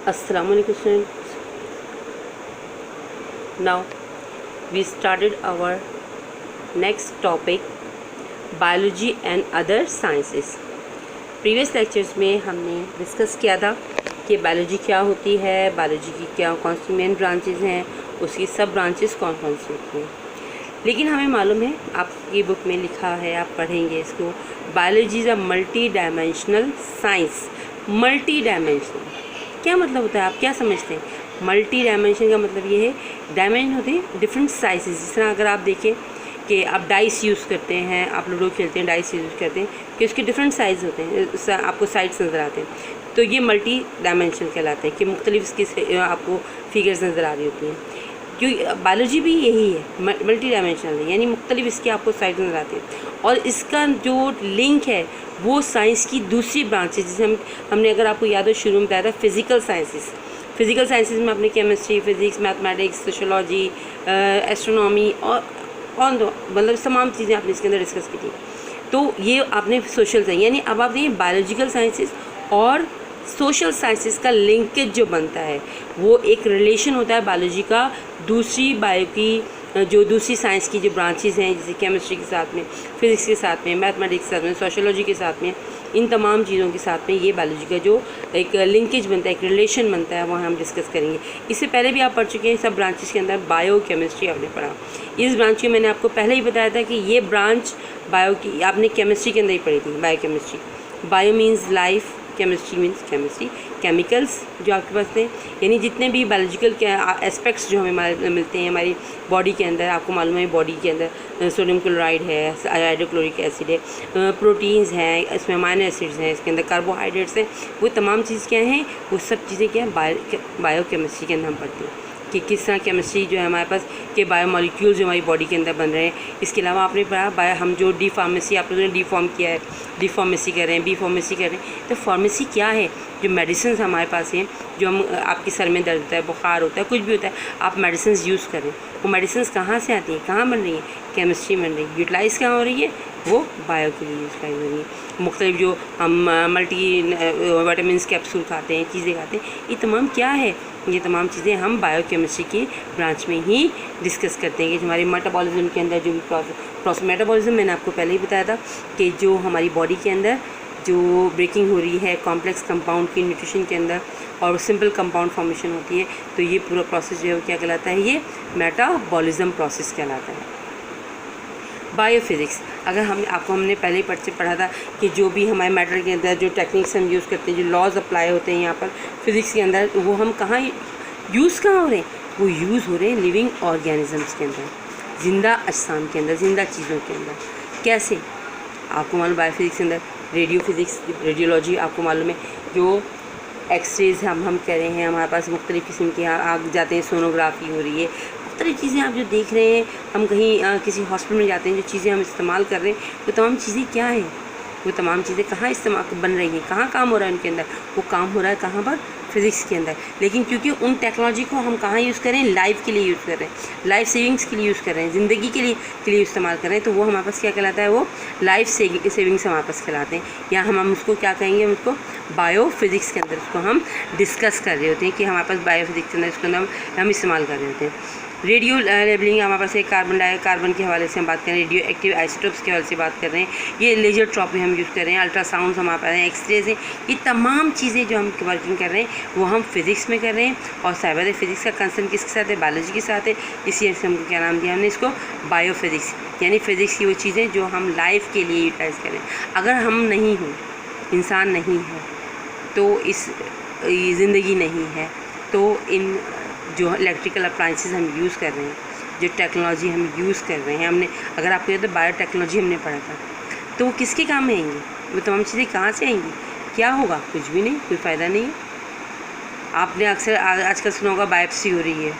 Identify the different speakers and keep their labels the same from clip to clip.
Speaker 1: Assalamualaikum students. Now we started our next topic, biology and other sciences. Previous lectures में हमने discuss किया था कि बायोलॉजी क्या होती है, बायोलॉजी की क्या कौन सी मेन ब्रांचेस हैं, उसकी सब ब्रांचेस कौन कौन सी होती हैं. लेकिन हमें मालूम है, आपकी बुक में लिखा है, आप पढ़ेंगे इसको, biology is a multi dimensional science. Multi dimensional क्या मतलब होता है, आप क्या समझते हैं? मल्टी डायमेंशन का मतलब ये है, डायमेंशन होते हैं डिफरेंट साइजेस. जिस तरह अगर आप देखें कि आप डाइस यूज़ करते हैं, आप लूडो खेलते हैं, डाइस यूज़ करते हैं कि उसके डिफरेंट साइज़ होते हैं, आपको साइड्स नज़र आते हैं, तो ये मल्टी डायमेंशन कहलाते हैं कि मुख्तलिफ इसकी आपको फिगर्स नज़र आ रही होती हैं. क्योंकि बायोलॉजी भी यही है, मल्टी डायमेंशनल है, यानी मुख्तलिफ इसके आपको साइड नज़र आते हैं. और इसका जो लिंक है वो साइंस की दूसरी ब्रांचेज, जैसे हमने अगर आपको याद हो शुरू में बताया था फिज़िकल साइंसेस. फिज़िकल साइंसेस में आपने chemistry, physics, mathematics, sociology, astronomy और मतलब तमाम चीज़ें आपने इसके अंदर डिस्कस की थी. तो ये आपने सोशल साइंस, यानी अब आप देखिए बायोलॉजिकल साइंसेस और सोशल साइंसेस का लिंकेज जो बनता है वो एक रिलेशन होता है बायोलॉजी का दूसरी बायो की जो दूसरी साइंस की जो ब्रांचेस हैं, जैसे केमिस्ट्री के साथ में, फिज़िक्स के साथ में, मैथमेटिक्स के साथ में, सोशोलॉजी के साथ में, इन तमाम चीज़ों के साथ में ये बायोलॉजी का जो एक लिंकेज बनता है, एक रिलेशन बनता है, वहाँ हम डिस्कस करेंगे. इससे पहले भी आप पढ़ चुके हैं सब ब्रांचेस के अंदर. बायो केमिस्ट्री आपने पढ़ा, इस ब्रांच में मैंने आपको पहले ही बताया था कि ये ब्रांच बायो की आपने केमिस्ट्री के अंदर ही पढ़ी थी. Bio chemistry, bio means life, chemistry means chemistry, chemicals जो आपके पास थे, यानी जितने भी बायोलॉजिकल एस्पेक्ट्स जो हमें मिलते हैं हमारी बॉडी के अंदर. आपको मालूम है बॉडी के अंदर सोडियम क्लोराइड है, हाइड्रोक्लोरिक एसिड है, प्रोटीन्स हैं, इसमें अमाइनो एसिड्स हैं, इसके अंदर कार्बोहाइड्रेट्स हैं. वो तमाम चीज़ क्या हैं, वो सब चीज़ें क्या है बायो केमिस्ट्री के अंदर हम पढ़ते हैं कि किस तरह केमिस्ट्री जो है हमारे पास के बायो मॉलिक्यूल्स जो हमारी बॉडी के अंदर बन रहे हैं. इसके अलावा आपने पढ़ा हम जो डी फार्मेसी आप लोगों ने डी फॉर्म किया है, डी फार्मेसी कर रहे हैं, बी फार्मेसी कर रहे हैं. तो फार्मेसी क्या है? जो मेडिसिन हमारे पास हैं, जो हम आपके सर में दर्द होता है, बुखार होता है, कुछ भी होता है, आप मेडिसिन यूज़ करें. वो मेडिसिन कहाँ से आती हैं, कहाँ बन रही हैं? केमिस्ट्री बन रही है. यूटिलाइज़ कहाँ हो रही है? वो बायो के लिए यूटिलाइज हो रही है. मुख्तलिफ जो हम मल्टी विटामिन्स कैप्सूल खाते हैं, चीज़ें खाते हैं, ये तमाम क्या है? ये तमाम चीज़ें हम बायो केमिस्ट्री की ब्रांच में ही डिस्कस करते हैं कि हमारे मेटाबॉलिज्म के अंदर जो भी प्रोसेस मेटाबॉलिज्म मैंने आपको पहले ही बताया था कि जो हमारी बॉडी के अंदर जो ब्रेकिंग हो रही है कॉम्प्लेक्स कंपाउंड की न्यूट्रिशन के अंदर और सिंपल कंपाउंड फॉर्मेशन होती है, तो ये पूरा प्रोसेस जो है क्या कहलाता है? ये मेटाबॉलिज्म प्रोसेस कहलाता है. बायोफिज़िक्स, अगर हमने पहले ही पढ़ा था कि जो भी हमारे मैटर के अंदर जो टेक्निक्स हम यूज़ करते हैं, जो लॉज अप्लाई होते हैं यहाँ पर फिज़िक्स के अंदर, वो हम कहाँ यूज़ कहाँ हो रहे हैं? वो यूज़ हो रहे हैं लिविंग ऑर्गेनिजम्स के अंदर, ज़िंदा अजसाम के अंदर, ज़िंदा चीज़ों के अंदर. कैसे? आपको मालूम बायोफिज़िक्स के अंदर रेडियो फिज़िक्स, रेडियोलॉजी आपको मालूम है, जो एक्सरेज हम कह रहे हैं, हमारे पास मुख्तलिफ़ किस्म के आप जाते हैं, सोनोग्राफी हो रही है, मुख्तलिफ़ चीज़ें आप जो देख रहे हैं. हम कहीं किसी हॉस्पिटल में जाते हैं, जो चीज़ें हम इस्तेमाल कर रहे हैं, वो तमाम चीज़ें क्या हैं? वो तमाम चीज़ें कहाँ इस्तेमाल बन रही हैं, कहाँ काम हो रहा है उनके अंदर? वो काम हो रहा है कहाँ पर? फिज़िक्स के अंदर. लेकिन क्योंकि उन टेक्नोलॉजी को हम कहाँ यूज़ कर रहे हैं? लाइफ के लिए यूज़ कर रहे हैं, लाइफ सेविंग्स के लिए यूज़ कर रहे हैं, ज़िंदगी के लिए इस्तेमाल कर रहे हैं. तो वो हमारे पास क्या कहलाता है? वो लाइफ सेविंग्स हमारे पास कहलाते हैं. या हम उसको क्या कहेंगे? हम उसको बायो फिज़िक्स के अंदर उसको हम डिस्कस कर रहे होते हैं कि हमारे पास बायो फिज़िक्स के अंदर इसको हम इस्तेमाल कर रहे होते हैं. रेडियो लेबलिंग हमारे पास एक कार्बन के हवाले से हम बात कर रहे हैं, रेडियो एक्टिव आइसोटोप्स के हवाले से बात कर रहे हैं, ये लेजर ट्रॉपी हम यूज़ कर रहे हैं, अल्ट्रासाउंड हमारे पास हैं, एक्सरेज हैं. ये तमाम चीज़ें जो हम वर्किंग कर रहे हैं वो हम फिज़िक्स में कर रहे हैं. और साइबर फिज़िक्स का कंसर्न किसके साथ है? बायोलॉजी के साथ है. इसी से हमको क्या नाम दिया हमने इसको? बायो फिज़िक्स, यानी फ़िज़िक्स की वो चीज़ें जो हम लाइफ के लिए यूटिलाइज़ करें. अगर हम नहीं हों, इंसान नहीं है, तो इस ज़िंदगी नहीं है, तो इन जो इलेक्ट्रिकल अप्लाइंसेस हम यूज़ कर रहे हैं, जो टेक्नोलॉजी हम यूज़ कर रहे हैं, हमने अगर आपको याद है बायोटेक्नोलॉजी हमने पढ़ा था, तो वो किसके काम में आएंगी? वो तमाम चीज़ें कहाँ से आएंगी? क्या होगा? कुछ भी नहीं, कोई फ़ायदा नहीं है. आपने अक्सर आजकल सुना होगा बायोप्सी हो रही है.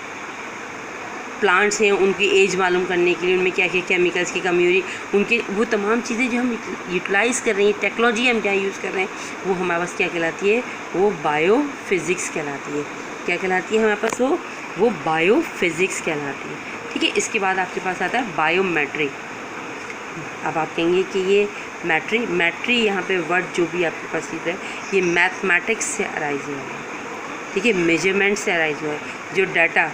Speaker 1: प्लांट्स हैं, उनकी एज मालूम करने के लिए उनमें क्या क्या केमिकल्स की कमी हो रही है, उनके वो तमाम चीज़ें जो हम यूटिलाइज़ कर रहे हैं, टेक्नोलॉजी हम क्या यूज़ कर रहे हैं, वो हमारे पास क्या कहलाती है? वो बायो फिज़िक्स कहलाती है. क्या कहलाती है हमारे पास? वो बायो फिज़िक्स कहलाती है. ठीक है. इसके बाद आपके पास आता है बायोमेट्री. अब आप कहेंगे कि ये मैट्री यहाँ पे वर्ड जो भी आपके पास है, ये मैथमेटिक्स से अराइज हुआ है. ठीक है, मेजरमेंट से अराइज हुआ है। जो डाटा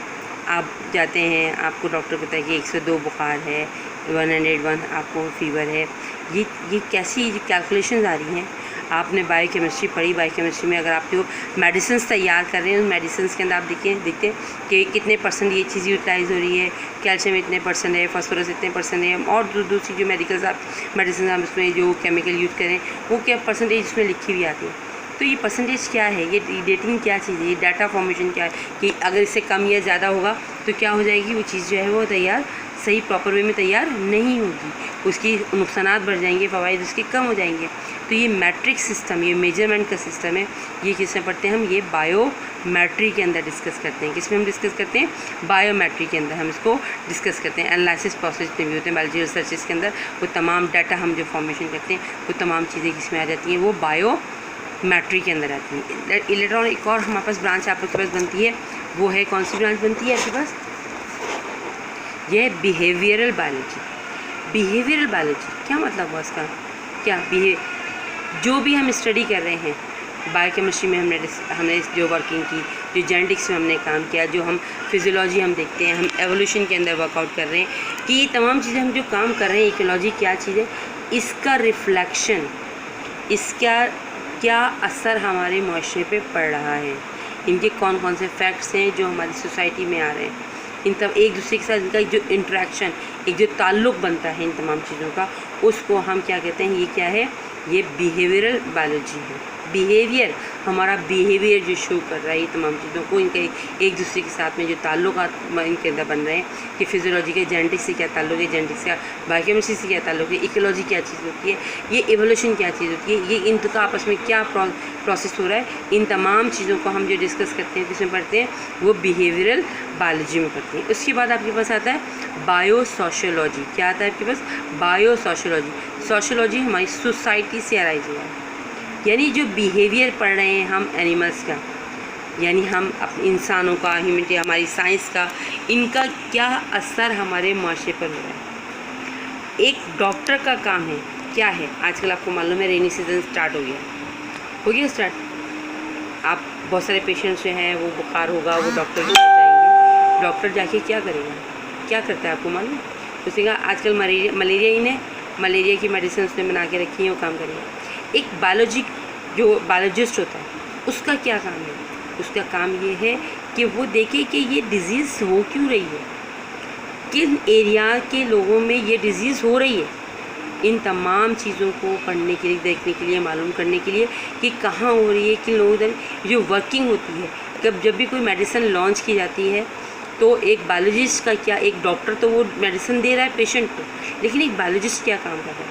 Speaker 1: आप जाते हैं, आपको डॉक्टर कहता है कि 102 बुखार है, 101 आपको फीवर है, ये कैसी कैलकुलेशंस आ रही हैं। आपने बायोकेमिस्ट्री पढ़ी, बायोकेमिस्ट्री में अगर आप जो मेडिसिन तैयार कर रहे हैं उन मेडिसिन के अंदर आप देखते हैं कि कितने % ये चीज़ यूटिलाइज़ हो रही है, कैल्शियम इतने % है, फास्फोरस इतने % है, और दूसरी जो मेडिसिन आप उसमें जो केमिकल यूज़ करें वो क्या % उसमें लिखी हुई आती है। तो ये परसेंटेज क्या है, ये डेटिंग क्या चीज़ है, ये डाटा फॉर्मेशन क्या है कि अगर इससे कम या ज़्यादा होगा तो क्या हो जाएगी, वो चीज़ जो है वो तैयार सही प्रॉपर वे में तैयार नहीं होगी, उसकी नुकसानात बढ़ जाएंगे, फ़वाइद उसके कम हो जाएंगे। तो ये मैट्रिक सिस्टम, ये मेजरमेंट का सिस्टम है, ये किसमें पढ़ते हैं हम, ये बायोमेट्री के अंदर डिस्कस करते हैं। किसमें हम डिस्कस करते हैं, बायोमेट्री के अंदर हम इसको डिस्कस करते हैं। एनालिसिस प्रोसेस में भी होते हैं बायोलॉजी रिसर्चेस के अंदर, वो तमाम डाटा हम जो फॉर्मेशन करते हैं वो तमाम चीज़ें किसमें आ जाती हैं, वो बायोमेट्री के अंदर आती है। इलेक्ट्रॉन एक और हमारे पास ब्रांच आप लोग के पास बनती है, वो है कौन सी ब्रांच बनती है आपके पास, ये है बिहेवियरल बायोलॉजी। बिहेवियरल बायोलॉजी क्या मतलब हुआ इसका, क्या जो भी हम स्टडी कर रहे हैं, बायोकेमिस्ट्री में हमने जो वर्किंग की, जो जेनेटिक्स में हमने काम किया, जो हम फिजियोलॉजी हम देखते हैं, हम एवोल्यूशन के अंदर वर्कआउट कर रहे हैं कि ये तमाम चीज़ें हम जो काम कर रहे हैं, इकोलॉजी क्या चीज़ है, इसका रिफ्लेक्शन, इसका क्या असर हमारे माशरे पे पड़ रहा है, इनके कौन कौन से फैक्ट्स हैं जो हमारी सोसाइटी में आ रहे हैं, इन तब एक दूसरे के साथ इनका जो इंटरेक्शन, एक जो ताल्लुक़ बनता है इन तमाम चीज़ों का, उसको हम क्या कहते हैं, ये क्या है, ये बिहेवियरल बायोलॉजी है। बिहेवियर, हमारा बिहेवियर जो शो कर रहा है ये तमाम चीज़ों को, इनके एक दूसरे के साथ में जो ताल्लुकात इनके अंदर बन रहे हैं कि फिजियोलॉजी के जेनेटिक्स से क्या ताल्लुक है, जेनेटिक्स का बायोकेमिस्ट्री से क्या ताल्लुक है, इकोलॉजी क्या चीज़ होती है, ये एवोल्यूशन क्या चीज़ होती है, ये इनका आपस में क्या प्रोसेस हो रहा है, इन तमाम चीज़ों को हम जो डिस्कस करते हैं किसमें पढ़ते हैं, वो बिहेवियरल बायोलॉजी में पढ़ते हैं। उसके बाद आपके पास आता है बायोसोशियोलॉजी। क्या आता है आपके पास, बायोसोशियोलॉजी। सोशियोलॉजी हमारी सोसाइटी से अराइज हुआ है, यानी जो बिहेवियर पढ़ रहे हैं हम एनिमल्स का, यानी हम अपने इंसानों का, ह्यूमनिटी, हमारी साइंस का, इनका क्या असर हमारे माशरे पर हो रहा है। एक डॉक्टर का काम है, क्या है, आजकल आपको मालूम है रेनी सीज़न स्टार्ट हो गया स्टार्ट। आप बहुत सारे पेशेंट्स जो हैं वो बुखार होगा, वो डॉक्टर के पास जाएंगे, डॉक्टर जाके क्या करेगा, क्या करता है आपको मालूम, उसने कहा आजकल मलेरिया ही ने मलेरिया की मेडिसिन उसने बना के रखी है, वो काम करेगा। एक जो बायोलॉजिस्ट होता है उसका क्या काम है, उसका काम ये है कि वो देखे कि ये डिज़ीज़ हो क्यों रही है, किन एरिया के लोगों में ये डिज़ीज़ हो रही है, इन तमाम चीज़ों को पढ़ने के लिए, देखने के लिए, मालूम करने के लिए कि कहाँ हो रही है, किन लोगों तक जो वर्किंग होती है। जब भी कोई मेडिसिन लॉन्च की जाती है तो एक बायोलॉजिस्ट का क्या, एक डॉक्टर तो वो मेडिसिन दे रहा है पेशेंट को, लेकिन एक बायोलॉजिस्ट क्या काम कर रहा है,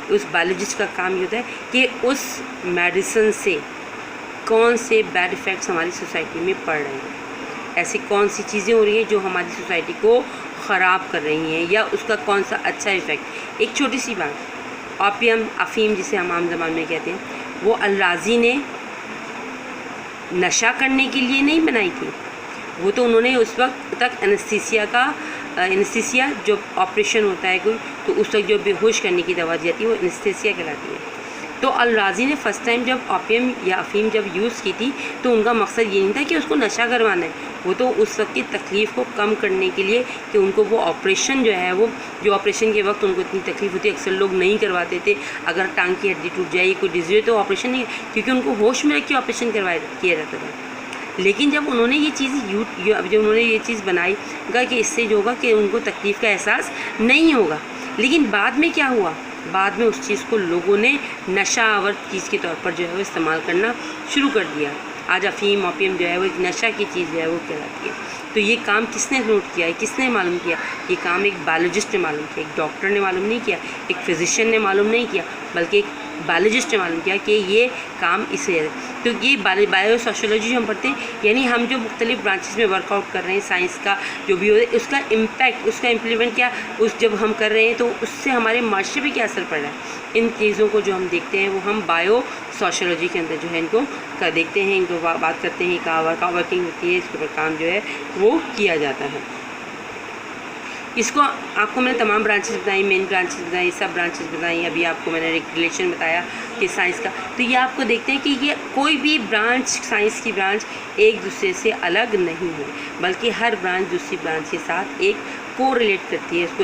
Speaker 1: उस बायोलॉजिस्ट का काम ये होता है कि उस मेडिसिन से कौन से बैड इफ़ेक्ट्स हमारी सोसाइटी में पड़ रहे हैं, ऐसी कौन सी चीज़ें हो रही हैं जो हमारी सोसाइटी को ख़राब कर रही हैं, या उसका कौन सा अच्छा इफ़ेक्ट। एक छोटी सी बात, ओपियम, अफ़ीम जिसे हम आम ज़बान में कहते हैं, वो अल-राज़ी ने नशा करने के लिए नहीं बनाई थी, वो तो उन्होंने उस वक्त तक एनेस्थीसिया जो ऑपरेशन होता है कोई, तो उस वक्त जो बेहोश करने की दवा दी जाती है वो एनेस्थीसिया कहलाती है। तो अल-राज़ी ने फ़र्स्ट टाइम जब ओपियम या अफ़ीम जब यूज़ की थी तो उनका मकसद ये नहीं था कि उसको नशा करवाना है, वो तो उस वक्त की तकलीफ़ को कम करने के लिए कि उनको वो ऑपरेशन जो है, वो जो ऑपरेशन के वक्त उनको इतनी तकलीफ़ होती है, अक्सर लोग नहीं करवाते थे, अगर टांग की हड्डी टूट जाए, कोई डिजीज़ तो ऑपरेशन नहीं, क्योंकि उनको होश में रख के ऑपरेशन किया जाता था। लेकिन जब उन्होंने ये चीज़ बनाई कि इससे जो होगा कि उनको तकलीफ़ का एहसास नहीं होगा, लेकिन बाद में क्या हुआ, बाद में उस चीज़ को लोगों ने नशावर चीज़ के तौर पर जो है वो इस्तेमाल करना शुरू कर दिया। आज अफ़ीम, ओपियम जो है वो एक नशा की चीज़ जो है वो कहलाती है। तो ये काम किसने नोट किया है, किसने मालूम किया, ये काम एक बायोलॉजिस्ट ने मालूम किया, एक डॉक्टर ने मालूम नहीं किया, एक फिजिशियन ने मालूम नहीं किया, बल्कि एक बायोलॉजिस्ट ने मालूम किया कि ये काम इसे है। तो ये बायोसोशियोलॉजी जो हम पढ़ते हैं, यानी हम जो मुख्तलिफ ब्रांचेस में वर्कआउट कर रहे हैं, साइंस का जो भी हो, उसका इम्पैक्ट, उसका इम्प्लीमेंट क्या जब हम कर रहे हैं तो उससे हमारे माशरे पे क्या असर पड़ रहा है, इन चीज़ों को जो हम देखते हैं वो हम बायोसोशियोलॉजी के अंदर जो है इनको देखते हैं, इनको बात करते हैं, कहाँ वर्किंग होती है, इसके ऊपर काम जो है वो किया जाता है। इसको आपको मैंने तमाम ब्रांचेस बताई, मेन ब्रांचेस बताई, सब ब्रांचेस बताई, अभी आपको मैंने एक रिलेशन बताया कि साइंस का। तो ये आपको देखते हैं कि ये कोई भी ब्रांच, साइंस की ब्रांच एक दूसरे से अलग नहीं है, बल्कि हर ब्रांच दूसरी ब्रांच के साथ एक कोरिलेट करती है, उसको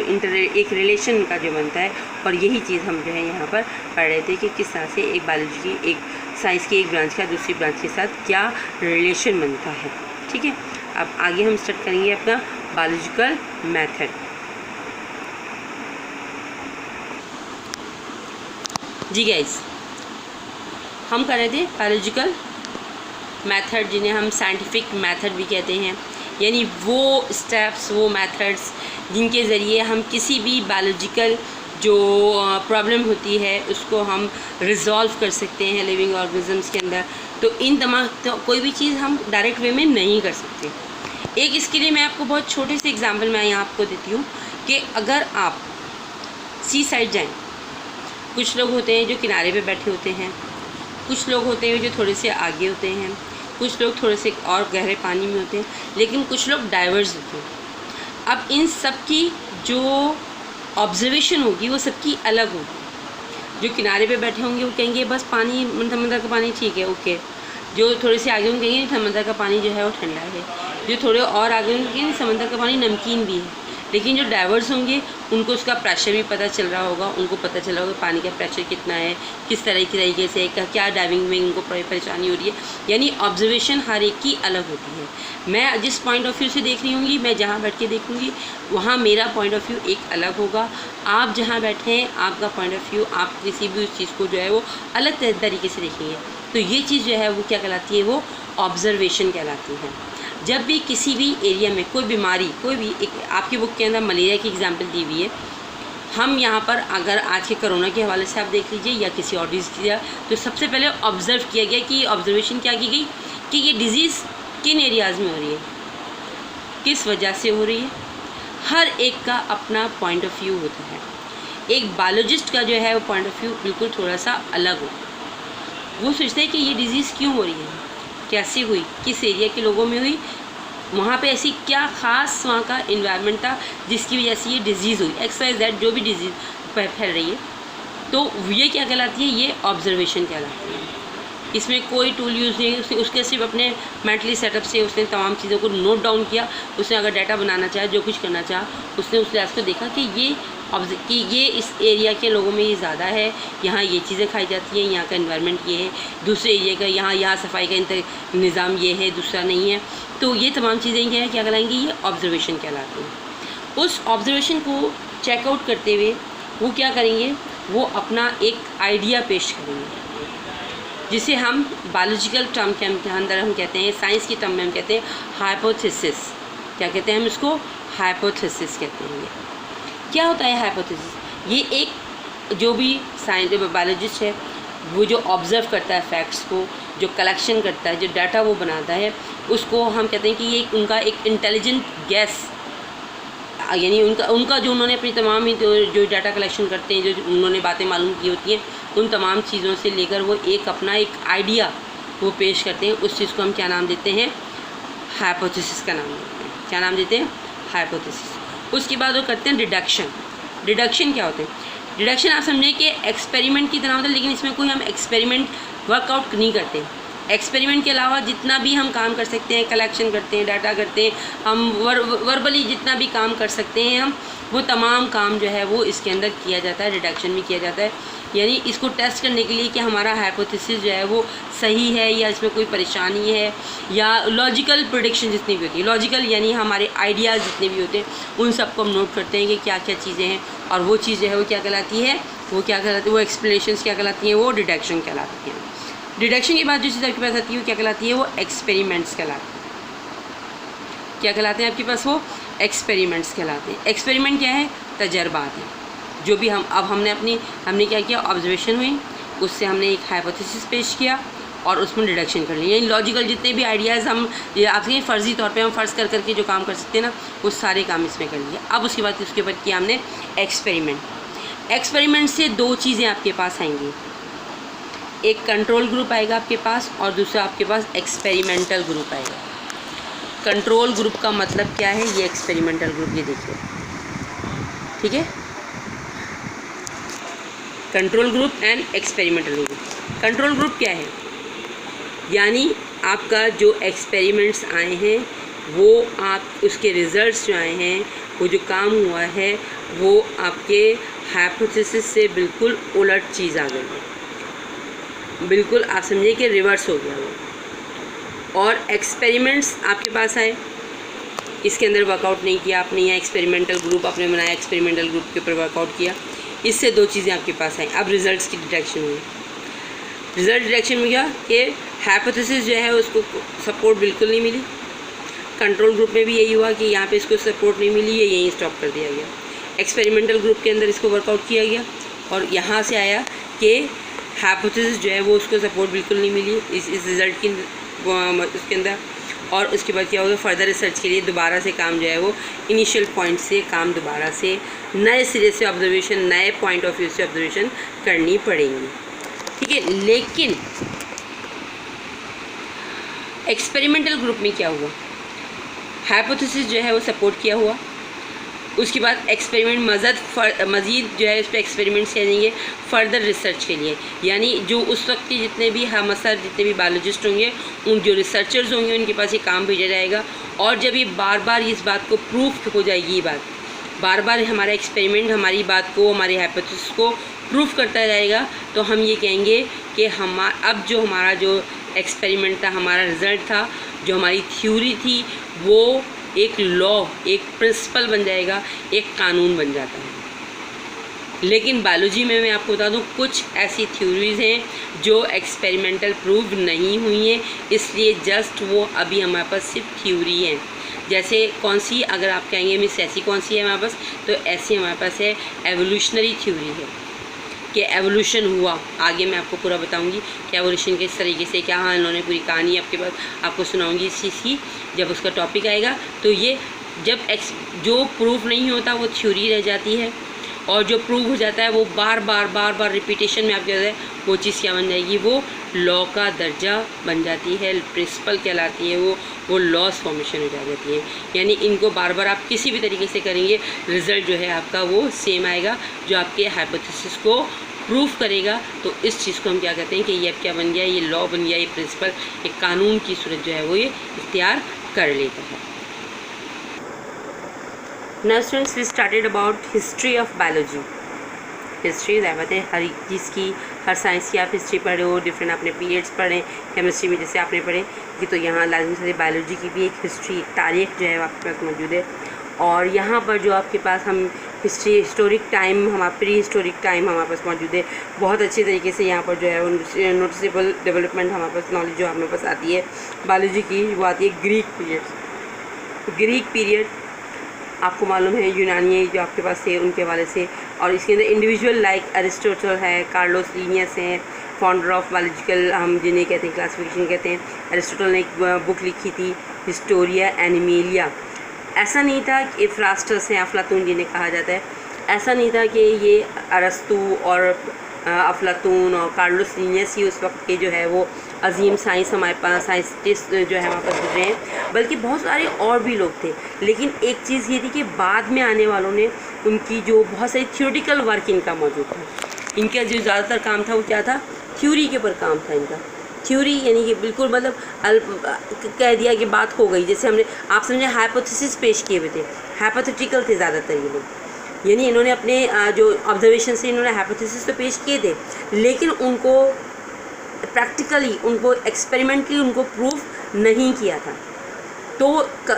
Speaker 1: एक रिलेशन का जो बनता है। और यही चीज़ हम जो है यहाँ पर पढ़ रहे थे कि किस तरह से एक बायोलॉजी की, एक साइंस की एक ब्रांच का दूसरी ब्रांच के साथ क्या रिलेशन बनता है। ठीक है, अब आगे हम स्टार्ट करेंगे अपना बायोलॉजिकल मेथड। जी गाइस, हम कर रहे थे बायोलॉजिकल मेथड, जिन्हें हम साइंटिफिक मेथड भी कहते हैं, यानी वो स्टेप्स, वो मेथड्स जिनके ज़रिए हम किसी भी बायोलॉजिकल जो प्रॉब्लम होती है उसको हम रिजॉल्व कर सकते हैं लिविंग ऑर्गेनिजम्स के अंदर। तो इन तमाम, तो कोई भी चीज़ हम डायरेक्ट वे में नहीं कर सकते। एक इसके लिए मैं आपको बहुत छोटे से एग्जांपल मैं यहाँ आपको देती हूँ कि अगर आप सी साइड जाएँ, कुछ लोग होते हैं जो किनारे पे बैठे होते हैं, कुछ लोग होते हैं जो थोड़े से आगे होते हैं, कुछ लोग थोड़े से और गहरे पानी में होते हैं, लेकिन कुछ लोग डाइवर्स होते हैं। अब इन सब की जो ऑब्जर्वेशन होगी वो सबकी अलग होगी। जो किनारे पे बैठे होंगे वो कहेंगे बस पानी, समंदर का पानी ठीक है, ओके। जो थोड़े से आगे होंगे कहेंगे समंदर का पानी जो है वो ठंडा है। जो थोड़े और आगे होंगे कहेंगे समंदर का पानी नमकीन भी है। लेकिन जो डाइवर्स होंगे उनको उसका प्रेशर भी पता चल रहा होगा, उनको पता चल रहा होगा पानी का प्रेशर कितना है, किस तरह की तरीके से, क्या डाइविंग में उनको परेशानी हो रही है। यानी ऑब्जर्वेशन हर एक की अलग होती है। मैं जिस पॉइंट ऑफ व्यू से देख रही होंगी, मैं जहाँ बैठ के देखूँगी वहाँ मेरा पॉइंट ऑफ व्यू एक अलग होगा। आप जहाँ बैठे हैं आपका पॉइंट ऑफ व्यू, आप किसी भी उस चीज़ को जो है वो अलग तरीके से देखेंगे। तो ये चीज़ जो है वो क्या कहलाती है, वो ऑब्जर्वेशन कहलाती है। जब भी किसी भी एरिया में कोई बीमारी, कोई भी, एक आपकी बुक के अंदर मलेरिया की एग्जांपल दी हुई है। हम यहाँ पर अगर आज के कोरोना के हवाले से आप देख लीजिए या किसी और डिजीज़ की, तो सबसे पहले ऑब्ज़र्व किया गया कि ऑब्जर्वेशन क्या की गई कि ये डिज़ीज़ किन एरियाज़ में हो रही है, किस वजह से हो रही है। हर एक का अपना पॉइंट ऑफ व्यू होता है। एक बायोलॉजिस्ट का जो है वो पॉइंट ऑफ व्यू बिल्कुल थोड़ा सा अलग हो। वो सोचते हैं कि ये डिज़ीज़ क्यों हो रही है, कैसे हुई, किस एरिया के लोगों में हुई, वहाँ पे ऐसी क्या ख़ास वहाँ का इन्वायरमेंट था जिसकी वजह से ये डिज़ीज़ हुई, एक्स वाई जेड जो भी डिज़ीज़ फैल रही है। तो ये क्या कहलाती है, ये ऑब्जर्वेशन कहलाती है। इसमें कोई टूल यूज़ नहीं, उसके सिर्फ अपने मेंटली सेटअप से उसने तमाम चीज़ों को नोट डाउन किया। उसने अगर डाटा बनाना चाहा, जो कुछ करना चाहा, उसने उस लिहाज को देखा कि ये इस एरिया के लोगों में ये ज़्यादा है, यहाँ ये चीज़ें खाई जाती हैं, यहाँ का एनवायरनमेंट ये है, दूसरे एरिया का यहाँ सफाई का निज़ाम ये है, दूसरा नहीं है। तो ये तमाम चीज़ें क्या कहलाएंगी, ये ऑब्जर्वेशन कहलाती हैं। उस ऑब्जर्वेशन को चेकआउट करते हुए वो क्या करेंगे, वो अपना एक आइडिया पेश करेंगे, जिसे हम बायोलॉजिकल टर्म के अंदर हम कहते हैं, साइंस की टर्म में हम कहते हैं हाइपोथेसिस। क्या कहते हैं हम इसको, हाइपोथेसिस कहते हैं। क्या होता है हाइपोथेसिस? ये एक जो भी बायोलॉजिस्ट है वो जो ऑब्ज़र्व करता है फैक्ट्स को, जो कलेक्शन करता है, जो डाटा वो बनाता है, उसको हम कहते हैं कि ये उनका एक इंटेलिजेंट गैस, यानी उनका जो उन्होंने अपनी तमाम जो डाटा कलेक्शन करते हैं, जो उन्होंने बातें मालूम की होती हैं, उन तमाम चीज़ों से लेकर वो अपना एक आइडिया वो पेश करते हैं। उस चीज़ को हम क्या नाम देते हैं, हाइपोथेसिस का नाम देते हैं। क्या नाम देते हैं, हाइपोथेसिस। उसके बाद वो करते हैं डिडक्शन। डिडक्शन क्या होते हैं, डिडक्शन आप समझें कि एक्सपेरिमेंट की तरह होता है, लेकिन इसमें कोई हम एक्सपेरिमेंट वर्कआउट नहीं करते। एक्सपेरिमेंट के अलावा जितना भी हम काम कर सकते हैं, कलेक्शन करते हैं, डाटा करते हैं, हम वर्बली जितना भी काम कर सकते हैं हम, वो तमाम काम जो है वो इसके अंदर किया जाता है, डिडक्शन भी किया जाता है। यानी इसको टेस्ट करने के लिए कि हमारा हाइपोथेसिस जो है वो सही है या इसमें कोई परेशानी है, या लॉजिकल प्रेडिक्शन जितनी भी होती है, लॉजिकल यानी हमारे आइडियाज़ जितने भी होते हैं, उन सबको हम नोट करते हैं कि क्या क्या चीज़ें हैं, और वो चीज़ें है वो क्या कहलाती है, वो एक्सप्लेनेशंस क्या कहलाती हैं, वो डिडक्शन कहलाती हैं। डिडक्शन के बाद जो चीज़ आपके पास आती है वो क्या कहलाती है, वो एक्सपेरिमेंट्स कहलाती है। क्या कहलाते हैं आपके पास, वो एक्सपेरिमेंट्स कहलाते हैं। एक्सपेरिमेंट क्या है, तजर्बात है। जो भी हमने क्या किया, ऑब्जर्वेशन हुई, उससे हमने एक हाइपोथेसिस पेश किया और उसमें डिडक्शन कर लिया। यानी लॉजिकल जितने भी आइडियाज़ हम आपके फ़र्ज़ी तौर पे हम फ़र्ज़ करके जो काम कर सकते हैं ना, वो सारे काम इसमें कर लिए। अब उसके बाद किया हमने एक्सपेरिमेंट। एक्सपेरिमेंट से दो चीज़ें आपके पास आएंगी, एक कंट्रोल ग्रुप आएगा आपके पास और दूसरा आपके पास एक्सपेरिमेंटल ग्रुप आएगा। कंट्रोल ग्रुप का मतलब क्या है, ये एक्सपेरिमेंटल ग्रुप, ये देखिए ठीक है, control group and experimental group. Control group क्या है, यानी आपका जो एक्सपेरिमेंट्स आए हैं वो आप उसके रिज़ल्ट्स जो आए हैं, वो जो काम हुआ है वो आपके हाइपोथेसिस से बिल्कुल उलट चीज़ आ गई, बिल्कुल आप समझिए कि रिवर्स हो गया वो। और एक्सपेरिमेंट्स आपके पास आए, इसके अंदर वर्कआउट नहीं किया आपने, या एक्सपेरिमेंटल ग्रुप आपने बनाया, एक्सपेरिमेंटल ग्रुप के ऊपर वर्कआउट किया, इससे दो चीज़ें आपके पास आई। अब रिजल्ट्स की डिटेक्शन हुई। रिजल्ट डिटेक्शन में क्या कि हाइपोथेसिस जो है उसको सपोर्ट बिल्कुल नहीं मिली। कंट्रोल ग्रुप में भी यही हुआ कि यहाँ पे इसको सपोर्ट नहीं मिली, ये यहीं स्टॉप कर दिया गया। एक्सपेरिमेंटल ग्रुप के अंदर इसको वर्कआउट किया गया और यहाँ से आया कि हाइपोथेसिस जो है वो उसको सपोर्ट बिल्कुल नहीं मिली इस रिज़ल्ट की उसके अंदर। और उसके बाद क्या होगा, फर्दर रिसर्च के लिए दोबारा से काम जो है वो इनिशियल पॉइंट से काम दोबारा से नए सिरे से ऑब्जर्वेशन, नए पॉइंट ऑफ व्यू से ऑब्जर्वेशन करनी पड़ेंगी, ठीक है। लेकिन एक्सपेरिमेंटल ग्रुप में क्या हुआ, हाइपोथेसिस जो है वो सपोर्ट किया हुआ, उसके बाद एक्सपेरिमेंट मज़ीद जो है इस पर एक्सपेरिमेंट्स करेंगे फर्दर रिसर्च के लिए। यानी जो उस वक्त के जितने भी हम सर जितने भी बायोलॉजिस्ट होंगे, उन जो रिसर्चर्स होंगे उनके पास ये काम भेजा जाएगा। और जब ये बार बार इस बात को प्रूफ हो जाएगी, ये बात बार बार हमारा एक्सपेरिमेंट हमारी बात को, हमारी हाइपोथेसिस को प्रूफ करता जाएगा, तो हम ये कहेंगे कि अब जो हमारा जो एक्सपेरिमेंट था, हमारा रिज़ल्ट था, जो हमारी थ्योरी थी, वो एक लॉ, एक प्रिंसिपल बन जाएगा, एक कानून बन जाता है। लेकिन बायोलॉजी में मैं आपको बता दूं, कुछ ऐसी थ्योरीज़ हैं जो एक्सपेरिमेंटल प्रूव नहीं हुई हैं, इसलिए जस्ट वो अभी हमारे पास सिर्फ थ्योरी हैं। जैसे कौन सी, अगर आप कहेंगे मिस ऐसी कौन सी है हमारे पास, तो ऐसी हमारे पास है एवोल्यूशनरी थ्योरी है कि एवोल्यूशन हुआ। आगे मैं आपको पूरा बताऊंगी कि एवोल्यूशन किस तरीके से क्या, हाँ इन्होंने पूरी कहानी आपके पास आपको सुनाऊंगी इस चीज़ की जब उसका टॉपिक आएगा। तो ये जब जो प्रूफ नहीं होता वो थ्योरी रह जाती है, और जो प्रूव हो जाता है वो बार बार रिपीटेशन में आप क्या है वो चीज़ क्या बन जाएगी, वो लॉ का दर्जा बन जाती है, प्रिंसिपल कहलाती है, वो लॉस फॉर्मेशन हो जाती है। यानी इनको बार बार आप किसी भी तरीके से करेंगे, रिज़ल्ट जो है आपका वो सेम आएगा, जो आपके हाइपोथेसिस को प्रूफ करेगा। तो इस चीज़ को हम क्या कहते हैं कि ये अब क्या बन गया, ये लॉ बन गया, ये प्रिंसिपल, एक कानून की सूरत जो है वो ये इख्तियार कर लेता है। Now students, we started about history of biology. History ज़ाहिर है हर चीज़ की, हर साइंस की आप हिस्ट्री पढ़े हो, डिफरेंट आपने पीरियड्स पढ़े, केमिस्ट्री में जैसे आपने पढ़े कि, तो यहाँ लाजमी से बायोलॉजी की भी एक हिस्ट्री, एक तारीख जो है आपके पास मौजूद है। और यहाँ पर जो आपके पास हम हिस्ट्री, हिस्टोरिक टाइम, हमारा प्री हिस्टोरिक टाइम हमारे पास मौजूद है। बहुत अच्छे तरीके से यहाँ पर जो है वो नोटिसेबल डेवलपमेंट हमारे पास नॉलेज जो हमारे पास आती है बायोलॉजी की, वो आती है ग्रीक पीरियड। ग्रीक पीरियड आपको मालूम है यूनानी जो आपके पास थे उनके हवाले से, और इसके अंदर इंडिविजुअल लाइक अरिस्टोटल है, कार्लोस लीनियस हैं, फाउंडर ऑफ बायोलॉजिकल हम जिन्हें कहते हैं क्लासिफिकेशन कहते हैं। अरिस्टोटल ने एक बुक लिखी थी हिस्टोरिया एनिमेलिया। ऐसा नहीं था कि इफ्रास्टस हैं, अफलातून जिन्हें कहा जाता है, ऐसा नहीं था कि ये अरस्तु और अफलातून और कार्लोस लीनियस ही उस वक्त के जो है वो अजीम साइंस हमारे पास साइंटिस्ट जो है हमारे पास गुजरे हैं, बल्कि बहुत सारे और भी लोग थे। लेकिन एक चीज़ ये थी कि बाद में आने वालों ने उनकी जो बहुत सारी थ्योरेटिकल वर्क इनका मौजूद था, इनका जो ज़्यादातर काम था वो क्या था, थ्योरी के ऊपर काम था इनका। थ्योरी यानी कि बिल्कुल मतलब कह दिया कि बात हो गई, जैसे हमने आप समझे हाइपोथेसिस पेश किए हुए थे, हाइपोथेटिकल थे ज़्यादातर ये लोग, यानी इन्होंने अपने जो ऑब्जर्वेशन से इन्होंने हाइपोथेसिस तो पेश किए थे, लेकिन उनको प्रैक्टिकली, उनको एक्सपेरिमेंटली उनको प्रूफ नहीं किया था। तो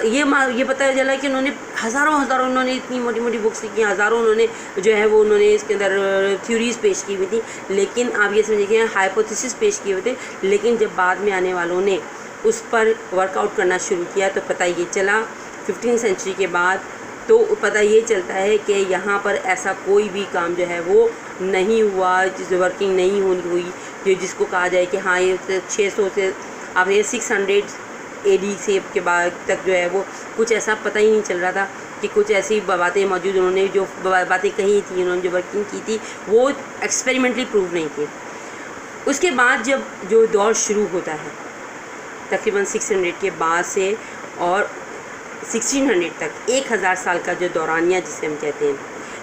Speaker 1: ये पता चला कि उन्होंने हज़ारों उन्होंने इतनी मोटी मोटी बुक्स लिखी, हज़ारों उन्होंने जो है वो उन्होंने इसके अंदर थ्योरीज़ पेश की हुई थी, लेकिन आप ये समझिए कि हाइपोथेसिस पेश किए हुए थे। लेकिन जब बाद में आने वालों ने उस पर वर्कआउट करना शुरू किया तो पता ये चला 15वीं सेंचुरी के बाद, तो पता ये चलता है कि यहाँ पर ऐसा कोई भी काम जो है वो नहीं हुआ, जिस वर्किंग नहीं हुई, जिसको कहा जाए कि हाँ ये 600 से आप ये 600 AD से के बाद तक जो है वो कुछ ऐसा पता ही नहीं चल रहा था कि कुछ ऐसी बातें मौजूद, उन्होंने जो बातें कही थी, उन्होंने जो वर्किंग की थी वो एक्सपेरिमेंटली प्रूव नहीं थी। उसके बाद जब जो दौर शुरू होता है तकरीबन 600 के बाद से और 1600 तक 1000 साल का जो दौरानिया जिसे हम कहते हैं,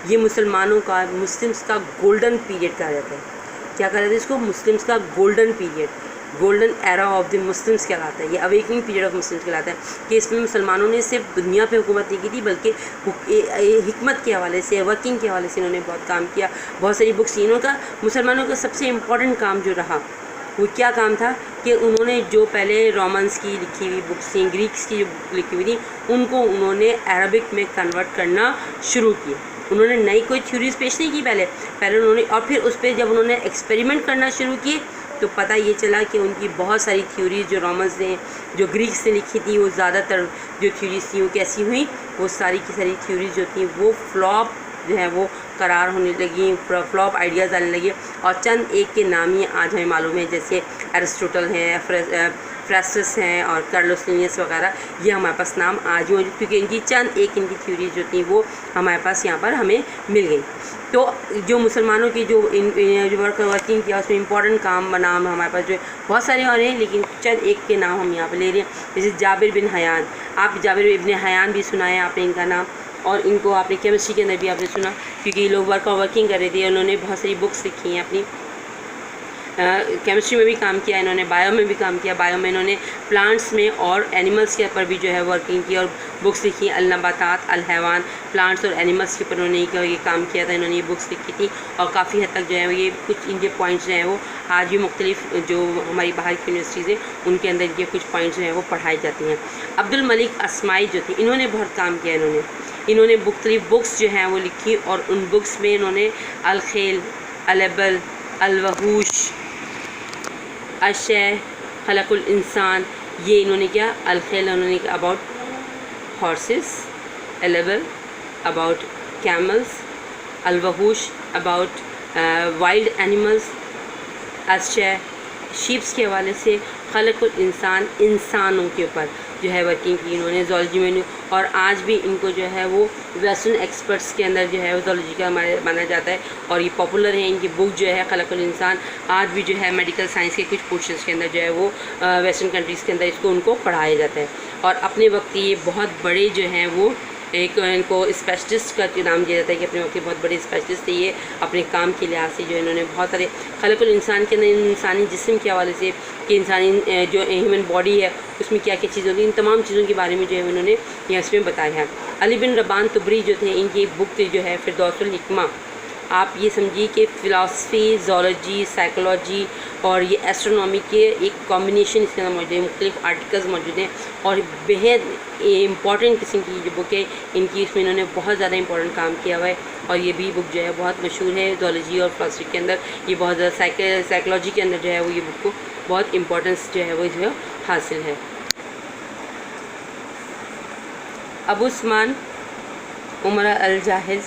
Speaker 1: ये मुसलमानों का, मुस्लिम्स का गोल्डन पीरियड कहा जाता है। क्या कहा जाता है इसको? मुस्लिम्स का golden period, golden era of the Muslims कहलाता है, ये अवेकनिंग पीरियड ऑफ मुस्लिम्स कहलाता है कि इसमें मुसलमानों ने सिर्फ दुनिया पे हुकूमत नहीं की थी बल्कि हिकमत के हवाले से, वर्किंग के हवाले से इन्होंने बहुत काम किया, बहुत सारी बुक्स। इन्होंने मुसलमानों का सबसे इम्पॉर्टेंट काम जो रहा वो क्या काम था कि उन्होंने जो पहले रोमन्स की लिखी हुई बुक्स थी, ग्रीक्स की जो लिखी हुई थी, उनको उन्होंने अरबिक में कन्वर्ट करना शुरू किया। उन्होंने नई कोई थ्योरीज पेश नहीं की पहले उन्होंने, और फिर उस पर जब उन्होंने एक्सपेरिमेंट करना शुरू किए तो पता ये चला कि उनकी बहुत सारी थ्योरीज जो रोमन्स ने, जो ग्रीक्स ने लिखी थी, वो ज़्यादातर जो थ्योरीज थी वो कैसी हुई, वो सारी की सारी थ्योरीज जो थी वो फ्लॉप जो है वो करार होने लगी, फ्लॉप आइडियाज़ आने लगे। और चंद एक के नाम ही आज हमें मालूम है, जैसे एरिस्टोटल हैं, फ्रेस्टस हैं और कार्लोस लिनियस वगैरह, ये हमारे पास नाम आज ही मौजूद, क्योंकि इनकी चंद एक इनकी थ्योरीज जो थी वो हमारे पास यहाँ पर हमें मिल गई। तो जो मुसलमानों की जो वर्किंग किया उसमें इंपॉर्टेंट काम बना हमारे पास जो बहुत सारे और हैं, लेकिन चंद एक के नाम हम यहाँ पर ले रहे हैं। जैसे जाबिर बिन हयान, आप जाबिर इब्न हयान भी सुना है आपने इनका नाम, और इनको आपने केमिस्ट्री के अंदर भी आपने सुना, क्योंकि ये लोग वर्किंग कर रहे थे। उन्होंने बहुत सारी बुक्स लिखी हैं अपनी, केमिस्ट्री में भी काम किया इन्होंने, बायो में भी काम किया। बायो में इन्होंने प्लांट्स में और एनिमल्स के ऊपर भी जो है वर्किंग की और बुक्स लिखी। अल-नबातात अल-हैवान, प्लांट्स और एनिमल्स के ऊपर उन्होंने ये काम किया था, इन्होंने ये बुक्स लिखी थी। और काफ़ी हद तक जो है ये कुछ इनके पॉइंट्स जो हैं वो आज भी मुख्तलिफ जो हमारी बाहर की यूनिवर्सिटीज़ हैं उनके अंदर इनके कुछ पॉइंट्स जो हैं वो पढ़ाई जाती हैं। अब्दुल मलिक अस्माई जो थे, इन्होंने बहुत काम किया। इन्होंने मुख्तलिफ बुक्स जो हैं वो लिखी, और उन बुक्स में इन्होंने अल-खेल, अल-अबल, अल-वहूश, अशय, खलकुल इंसान, ये इन्होंने क्या, अल-खेल उन्होंने अबाउट हॉर्सेस, अल-अबल अबाउट कैमल्स, अल-वहूश अबाउट वाइल्ड एनिमल्स, अशय शीप्स के हवाले से, खलकुल इंसान इंसानों के ऊपर जो है वर्किंग की इन्होंने ज़ूलॉजी में। और आज भी इनको जो है वो वेस्टर्न एक्सपर्ट्स के अंदर जो है वो ज़ूलॉजी का माना जाता है, और ये पॉपुलर है। इनकी बुक जो है खलकुल इंसान आज भी जो है मेडिकल साइंस के कुछ पोर्शंस के अंदर जो है वो वेस्टर्न कंट्रीज़ के अंदर इसको उनको पढ़ाया जाता है। और अपने वक्त ये बहुत बड़े जो हैं वो एक इनको स्पेशलिस्ट का नाम दिया जाता है कि अपने वक्त के बहुत बड़े स्पेशलिस्ट थे ये, अपने काम के लिहाज से जो इन्होंने बहुत सारे खलकुल इंसान के अंदर इंसानी जिस्म के हवाले से कि इंसानी जो ह्यूमन बॉडी है उसमें क्या क्या चीज़ें होती हैं, इन तमाम चीज़ों के बारे में जो है उन्होंने यहाँ इसमें बताया है। अली बिन रबान तुबरी जो थे, इनकी एक बुक जो है फिरदौसुल हिकमा, आप ये समझिए कि फ़िलासफ़ी, ज़ूलॉजी, साइकोलॉजी और ये एस्ट्रोनॉमी के एक कॉम्बिनेशन इसके अंदर मौजूद है। मुख्तलिफ आर्टिकल्स मौजूद हैं और बेहद इम्पॉर्टेंट किस्म की जो बुक है इनकी, इसमें इन्होंने बहुत ज़्यादा इंपॉर्टेंट काम किया हुआ है। और ये भी बुक जो है बहुत मशहूर है ज़ूलॉजी और फ़िलासफ़ी के अंदर, ये बहुत ज़्यादा साइकोलॉजी के अंदर जो है वो ये बुक को बहुत इंपॉर्टेंस जो है वो जो हासिल है। अबू उस्मान उमर अल-जाहिज़,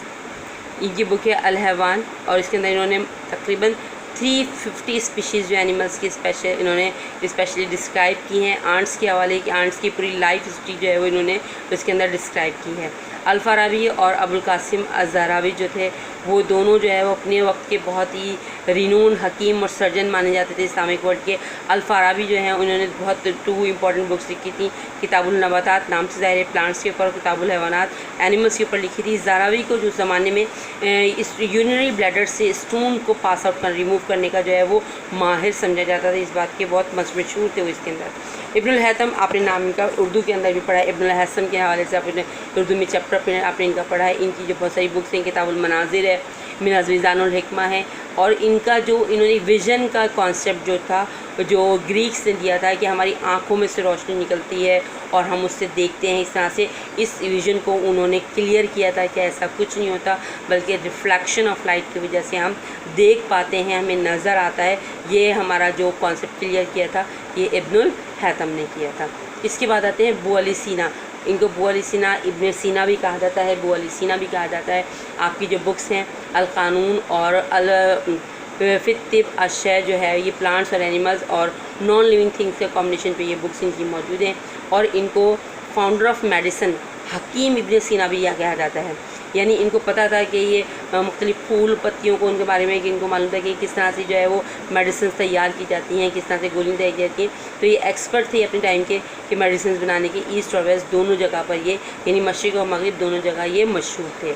Speaker 1: इनकी बुक है अल-हैवान, और इसके अंदर इन्होंने तकरीबन 350 स्पीशीज़ जो एनिमल्स की इन्होंने स्पेशली डिस्क्राइब की हैं। आंट्स के हवाले की, आंट्स की पूरी लाइफ हिस्ट्री जो है वो इन्होंने इसके अंदर डिस्क्राइब की है। अल-फ़ाराबी और अबुल कासिम अज़हरावी जो थे वो दोनों जो है वो अपने वक्त के बहुत ही रिनून हकीम और सर्जन माने जाते थे इस्लामिक वर्ल्ड के। अल-फ़ाराबी जो हैं उन्होंने बहुत 2 इंपॉर्टेंट बुक्स लिखी थी, किताबुल नबातात नाम से ज़ाहिर है प्लांट्स के ऊपर, किताबुल हैवानात एनिमल्स के ऊपर लिखी थी। ज़हरावी को जो ज़माने में इस यूरिनरी ब्लैडर से स्टोन को पास आउट रिमूव करने का जो है वो माहिर समझा जाता था, इस बात के बहुत मशहूर थे वो इसके अंदर। इब्नुल हैतम आपने नाम इनका उर्दू के अंदर भी पढ़ा है, इब्नुल हैसम के हवाले से आपने उर्दू में चैप्टर आपने इनका पढ़ा है। इनकी जो बहुत सारी बुक्स हैं, किताबुल मनाजिर है, मिज़ानुल हिकमा है, और इनका जो इन्होंने विज़न का कॉन्सेप्ट जो था, जो ग्रीक्स ने दिया था कि हमारी आँखों में से रोशनी निकलती है और हम उससे देखते हैं, इस तरह से इस विज़न को उन्होंने क्लियर किया था कि ऐसा कुछ नहीं होता, बल्कि रिफ्लेक्शन ऑफ लाइट की वजह से हम देख पाते हैं, हमें नज़र आता है। ये हमारा जो कॉन्सेप्ट क्लियर किया था ये इब्नुल हैतम ने किया था। इसके बाद आते हैं अबू अली सीना, इनको अबू अली सीना, इब्न सीना भी कहा जाता है, अबू अली सीना भी कहा जाता है। आपकी जो बुक्स हैं अल-क़ानून और अल-फित्तिब अशय जो है ये प्लांट्स और एनिमल्स और नॉन लिविंग थिंग्स के कॉम्बिनेशन पे ये बुक्स इनकी मौजूद हैं। और इनको फाउंडर ऑफ मेडिसिन हकीम इब्न सीना भी यह कहा जाता है, यानी इनको पता था कि ये मुख्तलिफ फूल पत्तियों को उनके बारे में कि इनको मालूम था कि किस तरह से जो है वो मेडिसिन तैयार की जाती हैं, किस तरह से गोलियाँ तैयार की जाती हैं। तो ये एक्सपर्ट थे अपने टाइम के कि मेडिसिन बनाने के, ईस्ट और वेस्ट दोनों जगह पर ये, यानी मशरिक़ और मगरिब दोनों जगह ये मशहूर थे।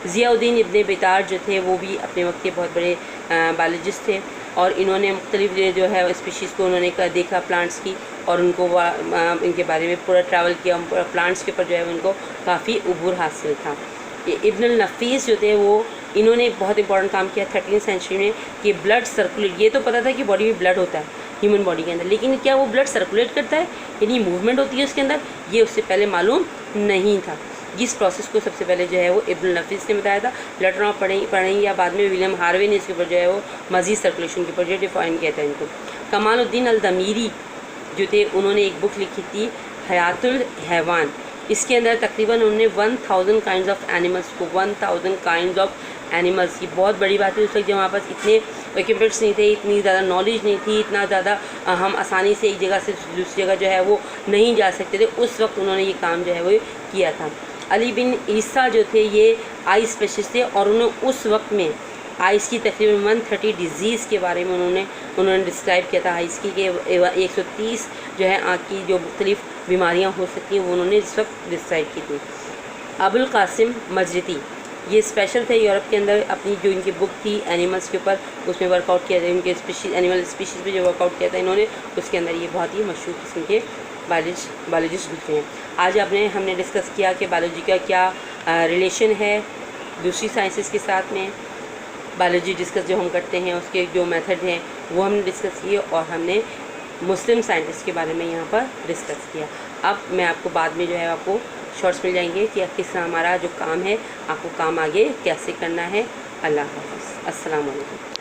Speaker 1: ज़ियाउद्दीन इब्न बितार जो थे वो भी अपने वक्त के बहुत बड़े बायोलॉजिस्ट थे, और इन्होंने मुख्तलिफ जो है स्पीशीज़ को उन्होंने देखा प्लांट्स की, और उनको इनके बारे में पूरा ट्रैवल किया, पूरा प्लांट्स के ऊपर जो है उनको काफ़ी उबूर हासिल था। ये इब्नुल नफ़ीस जो थे वो इन्होंने एक बहुत इंपॉर्टेंट काम किया 13वीं सेंचुरी में कि ब्लड सर्कुलेट, ये तो पता था कि बॉडी में ब्लड होता है ह्यूमन बॉडी के अंदर, लेकिन क्या वो ब्लड सर्कुलेट करता है, यानी मूवमेंट होती है उसके अंदर, ये उससे पहले मालूम नहीं था। जिस प्रोसेस को सबसे पहले जो है वो इब्नुल नफ़ीस ने बताया था। लेटर ऑन पढ़ेंगे या बाद में विलियम हार्वे ने इसके ऊपर जो है वो मज़ीद सर्कुलेशन के ऊपर जो डिफाइन किया था इनको। कमालुद्दीन अल-दमीरी जो थे उन्होंने एक बुक लिखी थी हयातुल हैवान, इसके अंदर तकरीबन उन्होंने 1000 काइंड्स ऑफ एनिमल्स को 1000 काइंड्स ऑफ एनिमल्स की, बहुत बड़ी बात है उस वक्त जब हमारे पास इतने इक्विपमेंट्स नहीं थे, इतनी ज़्यादा नॉलेज नहीं थी, इतना ज़्यादा हम आसानी से एक जगह से दूसरी जगह जो है वो नहीं जा सकते थे, उस वक्त उन्होंने ये काम जो है वो किया था। अली बिन ईसा जो थे ये आई स्पेशलिस्ट थे, और उन्होंने उस वक्त में आइस की तकरीबन 130 डिज़ीज़ के बारे में उन्होंने डिस्क्राइब किया था। आइस की 130 जो है आँख की जो मुख्तलिफ बीमारियाँ हो सकती हैं वो उन्होंने इस वक्त डिस्क्राइब की थी। अबुल कासिम मजरिती ये स्पेशल थे यूरोप के अंदर, अपनी जो इनकी बुक थी एनिमल्स के ऊपर उसमें वर्कआउट किया था, उनके स्पीशीज़ एनिमल स्पीशीज़ पे जो वर्कआउट किया था इन्होंने, उसके अंदर ये बहुत ही मशहूर किस्म के बायोलॉजिस्ट गुजरे हैं। आज हमने डिस्कस किया कि बायोलॉजी का क्या रिलेशन है दूसरी साइंसेस के साथ में, बायोलॉजी डिस्कस जो हम करते हैं उसके जो मेथड हैं वो हमने डिस्कस किए, और हमने मुस्लिम साइंटिस्ट के बारे में यहाँ पर डिस्कस किया। अब मैं आपको बाद में जो है आपको शॉर्ट्स मिल जाएंगे कि किस तरह हमारा जो काम है आपको काम आगे कैसे करना है। अल्लाह हाफ़िज़, अस्सलाम वालेकुम।